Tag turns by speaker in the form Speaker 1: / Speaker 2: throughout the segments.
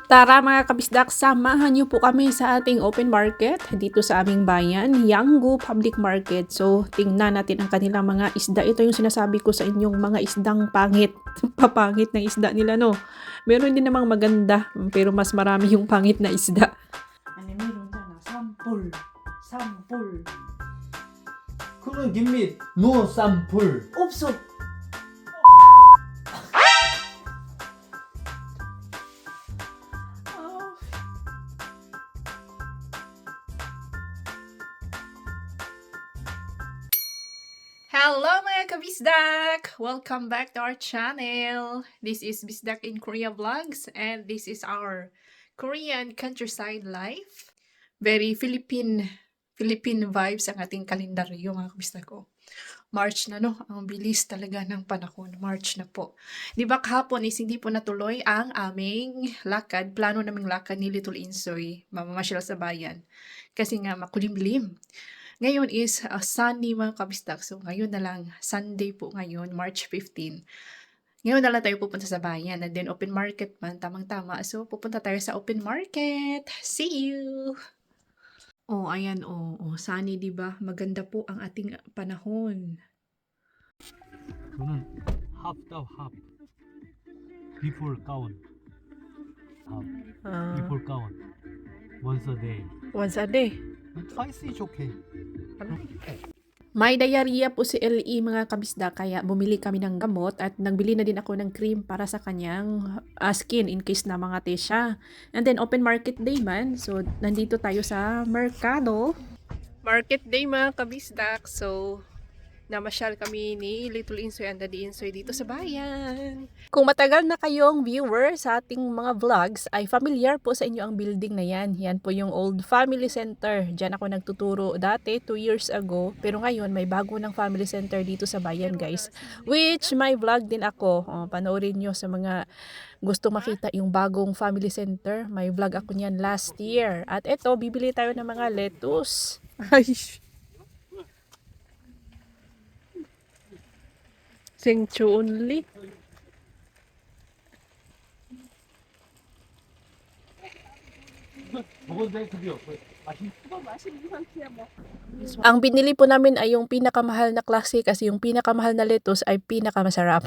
Speaker 1: Tara mga kabisdak, samahan niyo po kami sa ating open market dito sa aming bayan, Yanggu Public Market. So, tingnan natin ang kanilang mga isda. Ito yung sinasabi ko sa inyong mga isdang pangit. Papangit ng isda nila, no? Meron din namang maganda, pero mas marami yung pangit na isda. Ano meron dyan? Sampul. Sampul.
Speaker 2: 그럼 김밑 노 쌈풀
Speaker 1: Upso! Hello mga kabisdak! Welcome back to our channel. This is Bisdak in Korea Vlogs and this is our Korean countryside life. Very Philippine vibes ang ating kalendaryo mga kabisdak ko. March na no, ang bilis talaga ng panahon. March na po. Di ba kahapon is hindi po natuloy ang aming lakad, plano naming lakad ni Little Insoy, mamamasyal sa bayan. Kasi nga makulimlim. Ngayon is Sunday mga kabisdak. So ngayon na lang, Sunday po ngayon, March 15. Ngayon na lang tayo pupunta sa bayan. And then open market man, tamang-tama. So pupunta tayo sa open market. See you! Oh, ayan oh. Sunny, di ba? Maganda po ang ating panahon.
Speaker 2: 저는 half daw half before 가온 half before 가온 once a day
Speaker 1: Once a day.
Speaker 2: twice is okay.
Speaker 1: May diarrhea po si LE mga kabisda, kaya bumili kami ng gamot at nagbili na din ako ng cream para sa kanyang skin in case na mga siya. And then open market day man, so nandito tayo sa Mercado. Market day mga kabisdak, so namasyal kami ni Little Insoy and Daddy Insoy dito sa bayan. Kung matagal na kayong viewer sa ating mga vlogs, ay familiar po sa inyo ang building na yan. Yan po yung old family center. Diyan ako nagtuturo dati, 2 years ago. Pero ngayon, may bago ng family center dito sa bayan guys. Which may vlog din ako. Panoorin nyo sa mga gusto makita yung bagong family center. May vlog ako niyan last year. At eto, bibili tayo ng mga lettuce. Ay, Sengchu only. Ang binili po namin ay yung pinakamahal na klase kasi yung pinakamahal na lettuce ay pinakamasarap.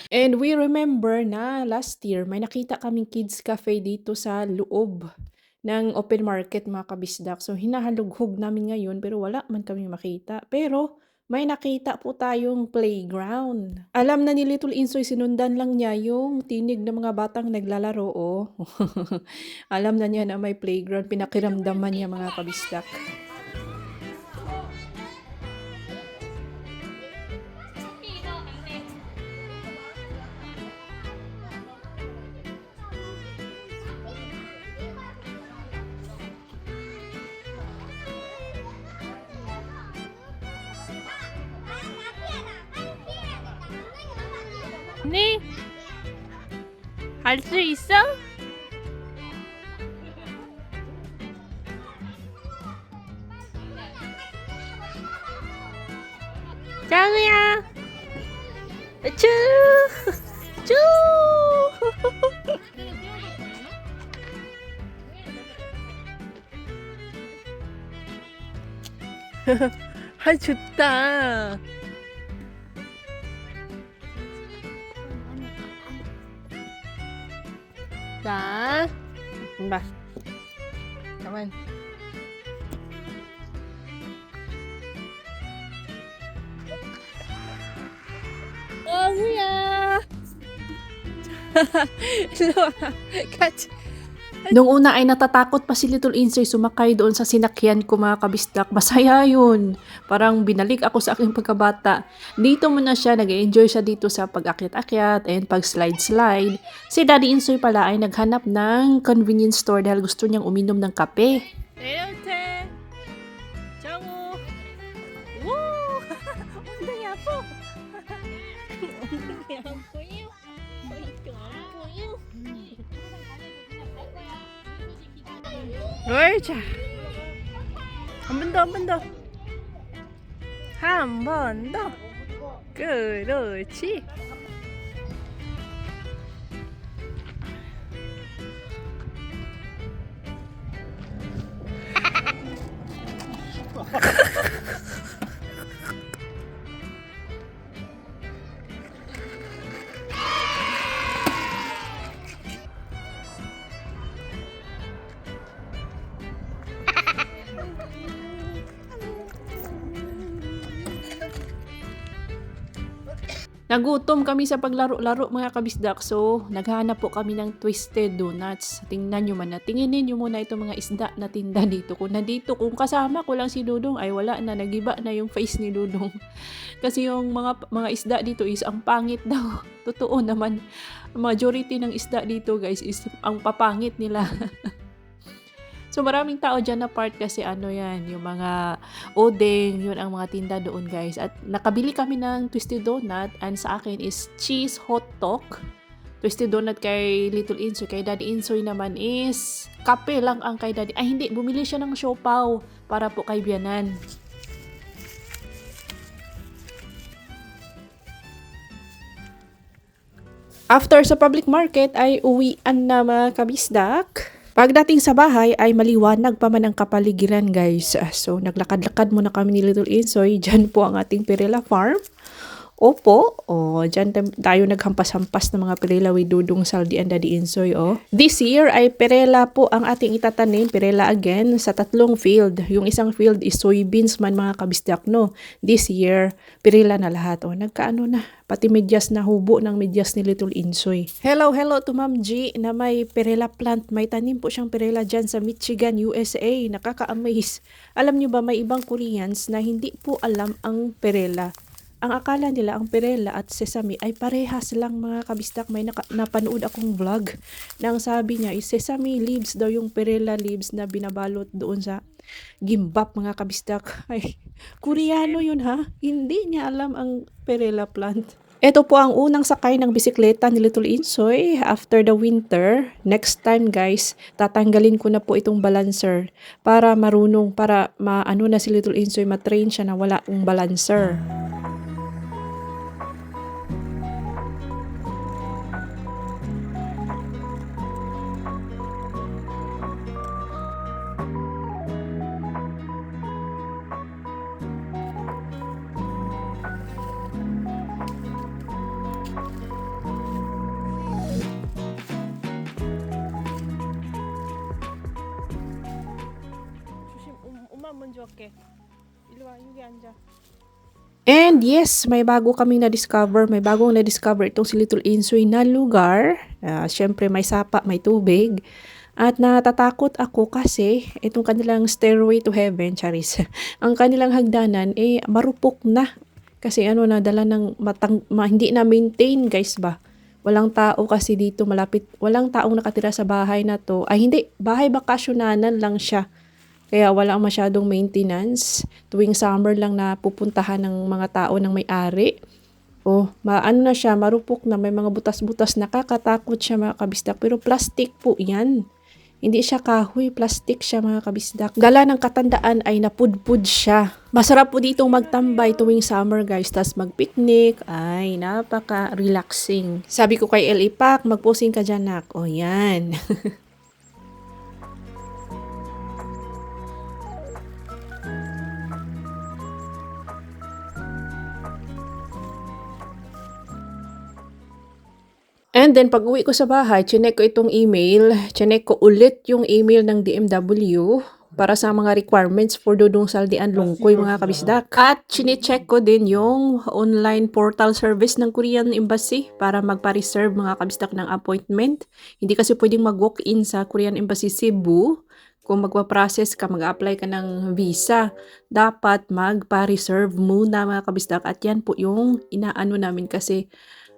Speaker 1: And we remember na last year may nakita kaming kids cafe dito sa loob ng open market mga kabisdak. So hinahalughog namin ngayon pero wala man kami makita. Pero may nakita po tayong playground. Alam na ni Little Insoy, sinundan lang niya yung tinig ng mga batang naglalaro. Oh. Alam na niya na may playground. Pinakiramdaman niya mga kabisdak. 네? 할 수 있어? 짱이야. 쭈! 쭈! 아, 좋다. 자, ba. Naman. Oh, kuya! Hello, catch. Nung una ay natatakot pa si Little Insoy sumakay doon sa sinakyan ko mga kabisdak. Masaya yun. Parang binalik ako sa aking pagkabata. Dito muna siya, nag-enjoy siya dito sa pag-akyat-akyat and pag-slide-slide. Si Daddy Insoy pala ay naghanap ng convenience store dahil gusto niyang uminom ng kape. Hello, te! Chango! Woo! Undang po! Undang po yun! 자, 한 번 더, 한 번 더. 한 번 더. 그렇지. Nagutom kami sa paglaro-laro mga kabisdak. So, naghanap po kami ng twisted donuts. Tingnan nyo man na. Tinginin nyo muna itong mga isda na tinda dito. Kung kasama ko lang si Dudong, ay wala na. Nagiba na yung face ni Dudong. Kasi yung mga isda dito is ang pangit daw. Totoo naman. Majority ng isda dito guys is ang papangit nila. So maraming tao dyan na part kasi ano yan, yung mga odeng, yun ang mga tinda doon guys. At nakabili kami ng twisted donut and sa akin is cheese hot dog. Twisted donut kay Little Insoy. Kay Daddy Insoy naman is kape lang ang kay Daddy. Ay hindi, bumili siya ng siopaw para po kay Bianan. After sa public market ay uwian na mga kabisdak. Pagdating sa bahay ay maliwanag pa man ang kapaligiran guys. So naglakad-lakad muna kami ni Little Insoy. Diyan po ang ating Perela Farm. Opo, dyan tayo naghampas-hampas ng mga perela with Dudong Saldi and Daddy Insoy, This year ay perela po ang ating itatanim, perela again, sa 3 field. Yung isang field is soybeans man mga kabisdak, no? This year, perela na lahat, Nagkaano na, pati medyas na hubo ng medyas ni Little Insoy. Hello to Ma'am G na may perela plant. May tanim po siyang perela dyan sa Michigan, USA. Nakaka-amaze. Alam nyo ba, may ibang Koreans na hindi po alam ang perela. Ang akala nila ang perela at sesame ay parehas lang mga kabistak. May napanood akong vlog nang sabi niya is sesame leaves daw yung perela leaves na binabalot doon sa gimbap mga kabistak. Ay, Koreano yun ha? Hindi niya alam ang perela plant. Ito po ang unang sakay ng bisikleta ni Little Insoy after the winter. Next time guys, tatanggalin ko na po itong balancer para maano na si Little Insoy, matrain siya na wala ang balancer. And yes, may bagong na-discover itong si Little Insoy na lugar. Syempre may sapa, may tubig. At natatakot ako kasi itong kanilang stairway to heaven, charis. Ang kanilang hagdanan marupok na. Kasi nadala ng hindi na maintain guys ba. Walang tao kasi dito malapit, walang taong nakatira sa bahay na to. Ay hindi, bahay bakasyonanan lang siya. Kaya wala masyadong maintenance. Tuwing summer lang na pupuntahan ng mga tao ng may-ari. Na siya, marupok na, may mga butas-butas, nakakatakot siya mga kabisdak. Pero plastic po yan. Hindi siya kahoy, plastic siya mga kabisdak. Dala ng katandaan ay napudpud siya. Masarap po ditong magtambay tuwing summer guys, tas mag-picnic, ay napaka-relaxing. Sabi ko kay L.A. Pak, mag-posing ka dyan nak. Yan. And then, pag uwi ko sa bahay, chinek ko itong email. Chinek ko ulit yung email ng DMW para sa mga requirements for Dudong Saldian Lungkoy, mga kabisdak. At chinecheck ko din yung online portal service ng Korean Embassy para magpa-reserve mga kabisdak ng appointment. Hindi kasi pwedeng mag-walk-in sa Korean Embassy Cebu. Kung magpa-process ka, mag-apply ka ng visa, dapat magpa-reserve muna mga kabisdak. At yan po yung inaano namin kasi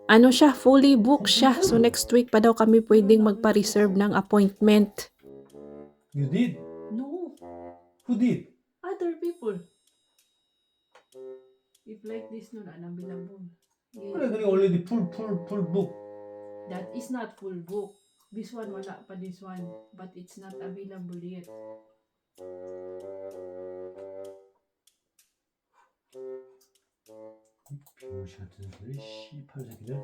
Speaker 1: siya, fully booked siya. So next week pa daw kami pwedeng magpa-reserve ng appointment.
Speaker 2: You did?
Speaker 1: No,
Speaker 2: Who did?
Speaker 1: other people. If like this, no, not available.
Speaker 2: Already full book.
Speaker 1: That is not full book. This one, wala pa this one. But it's not available yet.
Speaker 2: 병신 같은 소리, 씨팔 새끼들.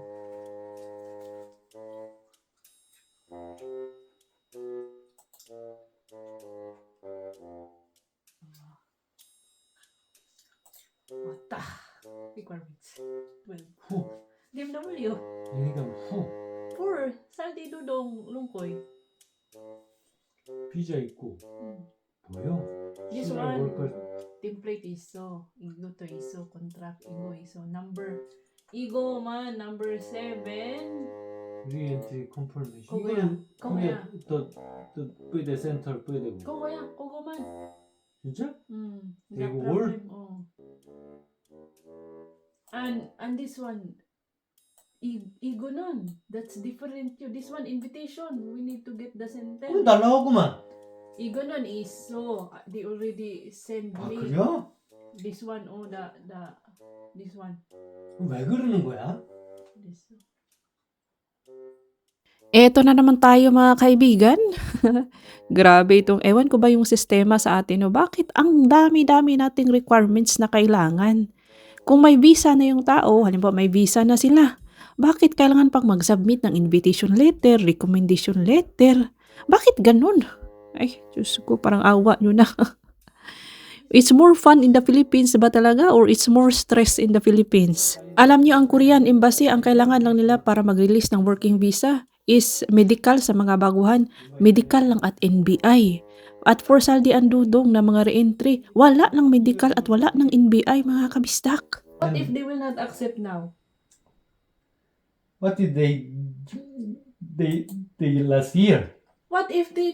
Speaker 1: requirements? 12.
Speaker 2: 후.
Speaker 1: DMW.
Speaker 2: 얘가 후.
Speaker 1: 4. Saldi Dudong Lungkoy.
Speaker 2: 비자 있고 뭐요?
Speaker 1: This
Speaker 2: 시설
Speaker 1: one,
Speaker 2: 월걸
Speaker 1: template iso. Igo to iso. Contract igo iso. Number. Igo man, number 7.
Speaker 2: 리엔트리 컨퍼메이션.
Speaker 1: 그거야.
Speaker 2: 이거는
Speaker 1: 그거야.
Speaker 2: 그게 더 뿌이데 센터 뿌이데고.
Speaker 1: Kogoya, kogoman.
Speaker 2: 진짜?
Speaker 1: The
Speaker 2: 이거
Speaker 1: problem, And this one, igo nun. That's different yun. This one, invitation. We need to get the
Speaker 2: 그건
Speaker 1: sentence.
Speaker 2: 날라오구만.
Speaker 1: Igo nun is so. They already send
Speaker 2: 아
Speaker 1: me.
Speaker 2: 그래요?
Speaker 1: This one, this one.
Speaker 2: 왜 그러는 거야?
Speaker 1: This.
Speaker 3: Eto na naman tayo mga kaibigan. Grabe itong, ewan ko ba yung sistema sa atin o bakit ang dami-dami nating requirements na kailangan. Kung may visa na yung tao, halimbawa may visa na sila, bakit kailangan pang mag-submit ng invitation letter, recommendation letter? Bakit ganun? Ay, Diyos ko, parang awa nyo na. It's more fun in the Philippines ba talaga or it's more stress in the Philippines? Alam nyo, ang Korean Embassy, ang kailangan lang nila para mag-release ng working visa is medical sa mga baguhan. Medical lang at NBI. At for Saldi Andudong na mga re-entry, wala ng medical at wala ng NBI mga kabistak.
Speaker 1: What if they will not accept now?
Speaker 2: What did they last year?
Speaker 1: What if they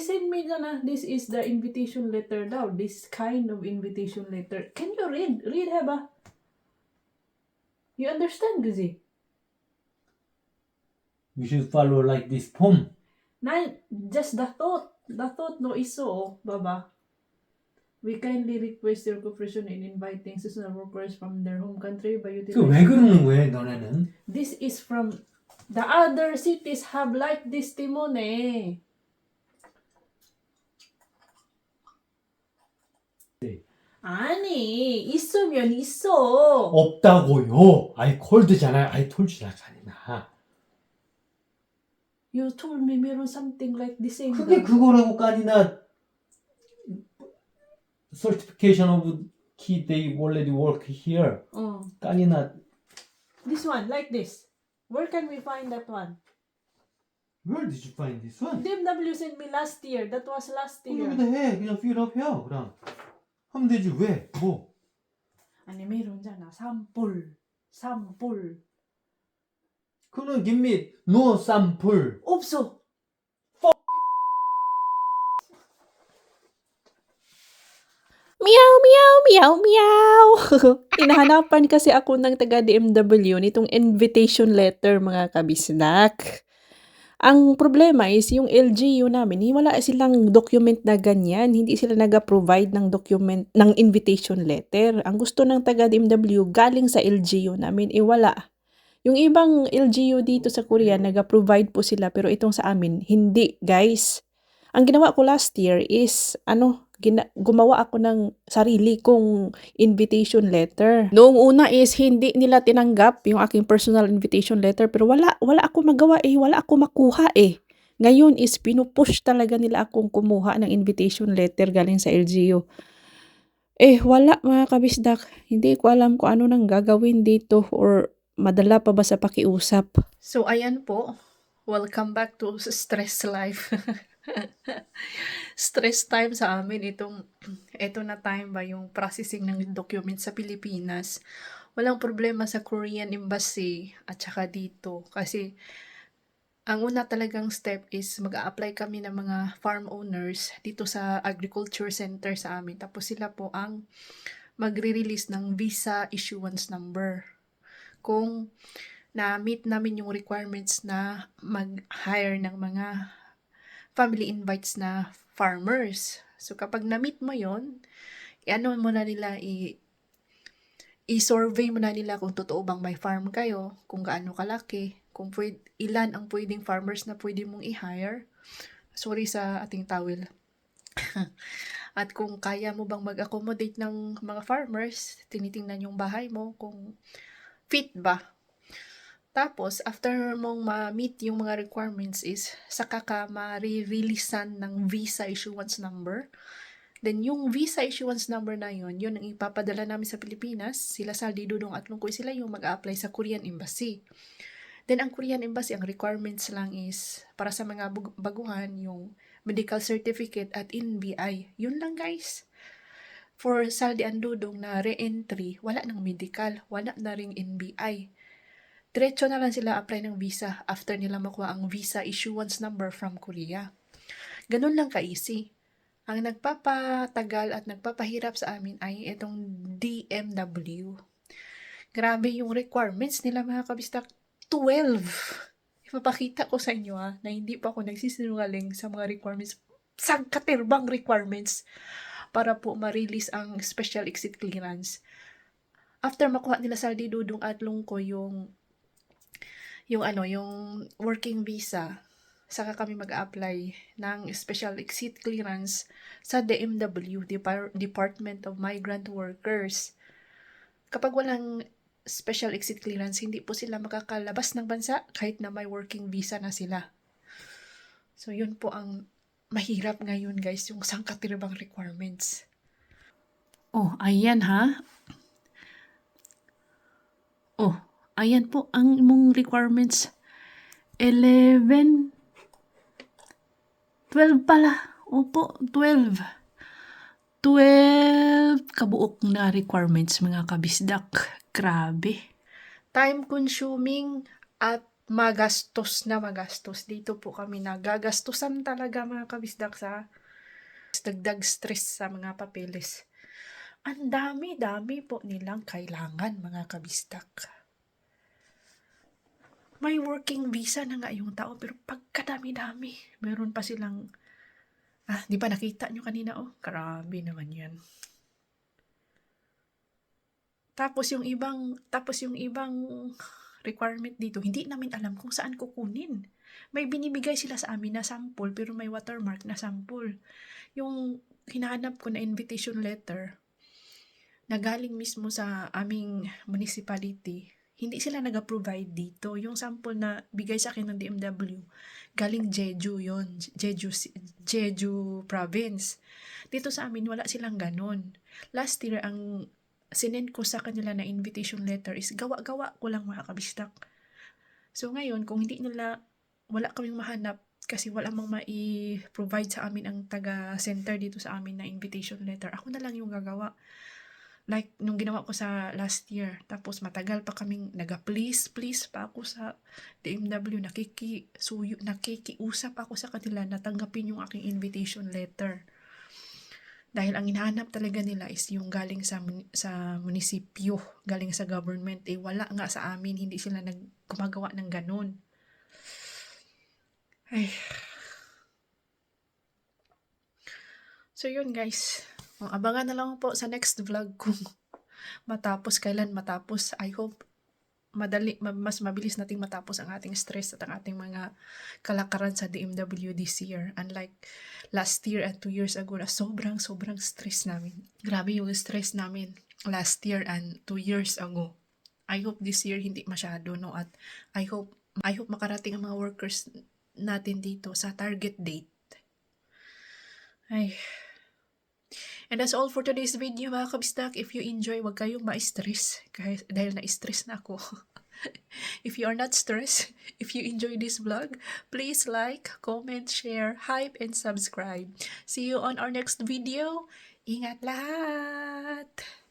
Speaker 1: send me na this is the invitation letter daw, this kind of invitation letter. Can you read? Read haba? You understand, Guzi?
Speaker 2: We should follow like this form.
Speaker 1: Na, just the thought no iso, baba. We kindly request your cooperation in inviting seasonal workers from their home country by
Speaker 2: 그 왜
Speaker 1: utilizing.
Speaker 2: 그러는 거예요, 너네는?
Speaker 1: This is from the other cities have like this timone. 아니, 있으면 있어.
Speaker 2: 없다고요. I called잖아요. I told you잖아.
Speaker 1: You told me meron something like the same.
Speaker 2: 그게
Speaker 1: daw.
Speaker 2: 그거라고 까니나 certification of key they already work here. 까니나
Speaker 1: This one, like this. Where can we find that one?
Speaker 2: Where did you find this one?
Speaker 1: DMW sent me last year. That was last year.
Speaker 2: 여기다 해. 그냥 fill up 해요. 그럼 하면 되지. 왜? 뭐?
Speaker 1: 아니, meron dyan na. Sample.
Speaker 2: 그는 give me no sample.
Speaker 1: 없어.
Speaker 3: Meow, meow, meow, meow. Hinahanapan kasi ako ng taga DMW nitong invitation letter mga kabisdak. Ang problema is yung LGU namin, wala silang document na ganyan. Hindi sila nag-provide ng document ng invitation letter. Ang gusto ng taga DMW galing sa LGU namin, wala. Yung ibang LGU dito sa Korea, nag-provide po sila pero itong sa amin, hindi guys. Ang ginawa ko last year is, gumawa ako ng sarili kong invitation letter. Noong una is hindi nila tinanggap yung aking personal invitation letter pero wala ako magawa wala ako makuha Ngayon is pinupush talaga nila akong kumuha ng invitation letter galing sa LGU. Wala mga kabisdak. Hindi ko alam kung ano nang gagawin dito or madala pa ba sa pakiusap.
Speaker 1: So, ayan po. Welcome back to stress life. Stress time sa amin ito na time ba yung processing ng document sa Pilipinas. Walang problema sa Korean Embassy at saka dito kasi ang una talagang step is mag-a-apply kami ng mga farm owners dito sa agriculture center sa amin. Tapos sila po ang magre-release ng visa issuance number. Kung na-meet namin yung requirements na mag-hire ng mga family invites na farmers. So, kapag na-meet mo yon, i-survey mo na nila kung totoo bang may farm kayo, kung gaano kalaki, kung ilan ang pwedeng farmers na pwede mong i-hire. Sorry sa ating towel. At kung kaya mo bang mag-accommodate ng mga farmers, tinitingnan yung bahay mo kung fit ba. Tapos, after mong ma-meet yung mga requirements is, saka ka ma-releasean ng visa issuance number. Then, yung visa issuance number na yun ang ipapadala namin sa Pilipinas. Sila Saldi Dudong at Lungkoy, sila yung mag-a-apply sa Korean Embassy. Then, ang Korean Embassy, ang requirements lang is, para sa mga baguhan, yung medical certificate at NBI. Yun lang, guys. For Saldi and Dudong na re-entry, wala ng medical, wala na ring NBI. Diretso na lang sila apply ng visa after nila makuha ang visa issuance number from Korea. Ganun lang ka-easy. Ang nagpapatagal at nagpapahirap sa amin ay itong DMW. Grabe yung requirements nila, mga kabistak. 12! Ipapakita ko sa inyo na hindi pa ako nagsisinungaling sa mga requirements. Sangkatirbang requirements para po ma-release ang special exit clearance. After makuha nila Saldi Dudong at Lungkoy yung working visa, saka kami mag-apply ng special exit clearance sa DMW, Department of Migrant Workers. Kapag walang special exit clearance, hindi po sila makakalabas ng bansa kahit na may working visa na sila. So, yun po ang mahirap ngayon, guys, yung sangkatirbang requirements. Oh, ayan ha. Oh, ayan po ang imong requirements. 11 12 pala. Opo, 12. 12 kabuok na requirements, mga kabisdak. Grabe. Time consuming at magastos na magastos. Dito po kami nagagastusan talaga, mga kabisdak, sa dagdag stress sa mga papeles. Ang dami-dami po nilang kailangan, mga kabisdak. May working visa na nga yung tao, pero pagkadami-dami, meron pa silang, di ba nakita nyo kanina, grabe naman yan. Tapos yung ibang requirement dito, hindi namin alam kung saan kukunin. May binibigay sila sa amin na sample, pero may watermark na sample. Yung hinahanap ko na invitation letter, na galing mismo sa aming municipality, hindi sila nag-provide dito. Yung sample na bigay sa akin ng DMW, galing Jeju yon, Jeju province. Dito sa amin, wala silang ganon. Last year, ang sinend ko sa kanila na invitation letter is gawa-gawa ko lang, mga kabistak. So ngayon, kung wala kaming mahanap kasi wala mang mai-provide sa amin ang taga-center dito sa amin na invitation letter, ako na lang yung gagawa. Like, nung ginawa ko sa last year, tapos matagal pa kaming please pa ako sa DMW, nakikiusap ako sa kanila na tanggapin yung aking invitation letter. Dahil ang hinahanap talaga nila is yung galing sa munisipyo, galing sa government. Wala nga sa amin, hindi sila gumagawa ng ganun. Ay. So yun, guys. Abangan na lang po sa next vlog kung kailan matapos. I hope mas mabilis nating matapos ang ating stress at ang ating mga kalakaran sa DMW this year. Unlike last year and 2 years ago na sobrang stress namin. Grabe yung stress namin last year and 2 years ago. I hope this year hindi masyado, no? At I hope makarating ang mga workers natin dito sa target date. Ay. And that's all for today's video, mga kabistak. If you enjoy, wag kayong ma-stress dahil na-stress na ako. If you are not stressed, if you enjoy this vlog, please like, comment, share, hype, and subscribe. See you on our next video. Ingat lahat!